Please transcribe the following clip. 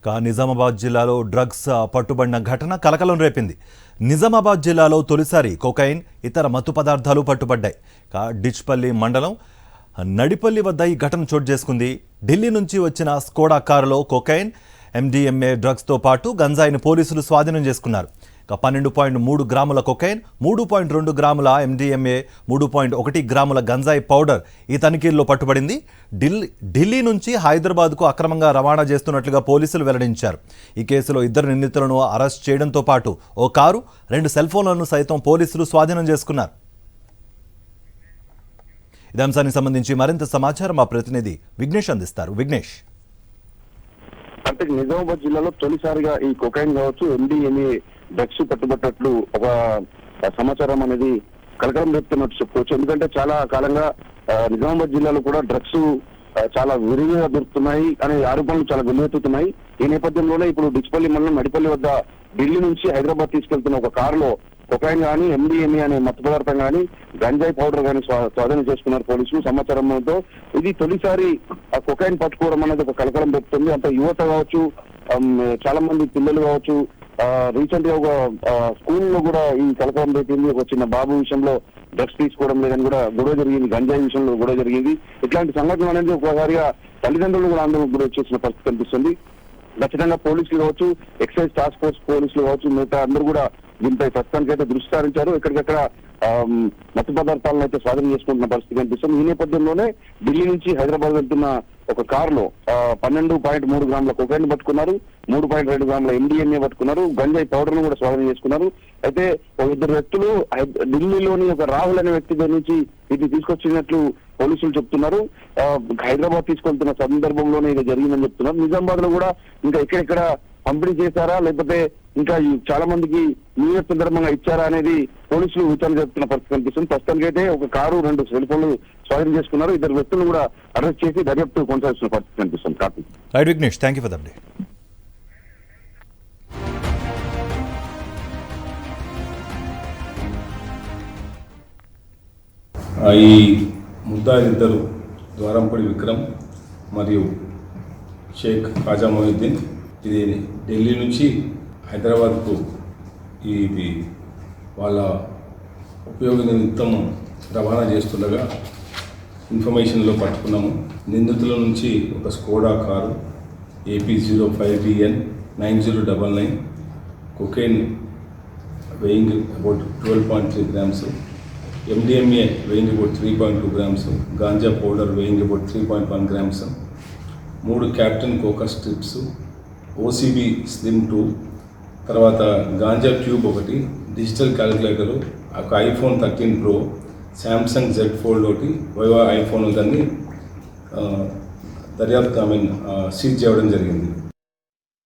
నిజామాబాద్ జిల్లాలో డ్రగ్స్ పట్టుబడిన ఘటన కలకలం రేపింది. నిజామాబాద్ జిల్లాలో తొలిసారి కొకైన్, ఇతర మత్తు పదార్థాలు పట్టుబడ్డాయి. డిచ్పల్లి మండలం నడిపల్లి వద్ద ఈ ఘటన చోటు చేసుకుంది. ఢిల్లీ నుంచి వచ్చిన స్కోడా కారులో కొకైన్, MDMA డ్రగ్స్తో పాటు గంజాయిని పోలీసులు స్వాధీనం చేసుకున్నారు. 12.3 గ్రాముల కొకైన్, 3.2 గ్రాముల MDMA, 3.1 గ్రాముల గంజాయి పౌడర్ ఈ తనిఖీల్లో పట్టుబడింది. ఢిల్లీ నుంచి హైదరాబాద్కు అక్రమంగా రవాణా చేస్తున్నట్లుగా పోలీసులు వెల్లడించారు. ఈ కేసులో 2 నిందితులను అరెస్ట్ చేయడంతో పాటు ఓ కారు, 2 సెల్ ఫోన్లను సైతం పోలీసులు స్వాధీనం చేసుకున్నారు. ఇదే అంశానికి సంబంధించి మరింత సమాచారం మా ప్రతినిధి విఘ్నేష్ అందిస్తారు. విఘ్నేష్, అంటే నిజామాబాద్ జిల్లాలో తొలిసారిగా ఈ కొకైన్ కావచ్చు, MDMA డ్రగ్స్ పట్టుబట్టినట్లు ఒక సమాచారం అనేది కలకలం రేపుతున్నట్టు చెప్పుకోవచ్చు. ఎందుకంటే చాలా కాలంగా నిజామాబాద్ జిల్లాలో కూడా డ్రగ్స్ చాలా విరివిగా దొరుకుతున్నాయి అనే ఆరోపణలు చాలా వెల్లువెత్తుతున్నాయి. ఈ నేపథ్యంలోనే ఇప్పుడు డిచ్పల్లి మండలం నడిపల్లి వద్ద ఢిల్లీ నుంచి హైదరాబాద్ తీసుకెళ్తున్న ఒక కారులో కొకైన్ కానీ, MDMA అనే మత్తు పదార్థం కానీ, గంజాయి పౌడర్ కానీ స్వాధీనం చేసుకున్నారు పోలీసులు. సమాచారంతో ఇది తొలిసారి కొకైన్ పట్టుకోవడం అనేది ఒక కలకలం పెడుతుంది. అంటే యువత కావచ్చు, చాలా మంది పిల్లలు కావచ్చు, రీసెంట్ గా ఒక స్కూల్లో కూడా ఈ కలకలం పెట్టింది. ఒక చిన్న బాబు విషయంలో డ్రగ్స్ తీసుకోవడం లేదని కూడా గొడవ జరిగింది, గంజాయి విషయంలో గొడవ జరిగింది. ఇట్లాంటి సంఘటనలు అనేది ఒకసారిగా తల్లిదండ్రులు కూడా ఆందోళన గురి చేసిన పరిస్థితి కనిపిస్తుంది. ఖచ్చితంగా పోలీసులు కావచ్చు, ఎక్సైజ్ టాస్క్ ఫోర్స్ పోలీసులు కావచ్చు, మిగతా అందరూ కూడా దీనిపై ప్రస్తుతానికి అయితే దృష్టి సారించారు. ఎక్కడికక్కడ మత్తు పదార్థాలను అయితే స్వాధీనం చేసుకుంటున్న పరిస్థితి కనిపిస్తుంది. ఈ నేపథ్యంలోనే ఢిల్లీ నుంచి హైదరాబాద్ వెళ్తున్న ఒక కారులో 12.3 గ్రాముల కొకైన్ పట్టుకున్నారు, 3.2 గ్రాముల MDMA పట్టుకున్నారు, గంజాయి పౌడర్ ను కూడా స్వాధీనం చేసుకున్నారు. అయితే 2 వ్యక్తులు ఢిల్లీలోని ఒక రాహుల్ అనే వ్యక్తి దగ్గర నుంచి ఇది తీసుకొచ్చినట్లు పోలీసులు చెప్తున్నారు. హైదరాబాద్ తీసుకెళ్తున్న సందర్భంలోనే ఇది జరిగిందని చెప్తున్నారు. నిజామాబాద్ లో కూడా ఇంకా ఎక్కడెక్కడ పంపిణీ చేశారా, లేకపోతే ఇంకా చాలా మందికి న్యూ ఇయర్ సందర్భంగా ఇచ్చారా అనేది పోలీసులు విచారణ జరుపుతున్న పరిస్థితి కనిపిస్తుంది. ప్రస్తుతానికి అయితే ఒక కారు, 2 సెల్ ఫోన్లు స్వాధీనం చేసుకున్నారు. 2 వ్యక్తులను కూడా అరెస్ట్ చేసి దర్యాప్తు కొనసాగిస్తున్న పరిస్థితి కనిపిస్తుంది. Karthik, right Vignesh, thank you for the update. ఈ ముద్దాయిలిద్దరు ద్వారంపూడి విక్రమ్ మరియు షేక్ ఖాజా మొహిద్దీన్ ఇది ఢిల్లీ నుంచి హైదరాబాద్కు ఇది వాళ్ళ ఉపయోగ నిమిత్తం రవాణా చేస్తుండగా ఇన్ఫర్మేషన్లో పట్టుకున్నాము. నిందితుల నుంచి ఒక Skoda car AP05BN 9099, cocaine weighing about 12.3 grams, MDMA weighing about 3.2 grams, ganja powder weighing about 3.1 grams, 3 captain coca strips, OCB slim 2, తర్వాత గాంజా ట్యూబ్ 1, డిజిటల్ క్యాలిక్యులేటరు, ఒక iPhone 13 Pro, Samsung Z Fold 1, వైవా iPhone దాన్ని దర్యాప్తు సీజ్ చేయడం జరిగింది.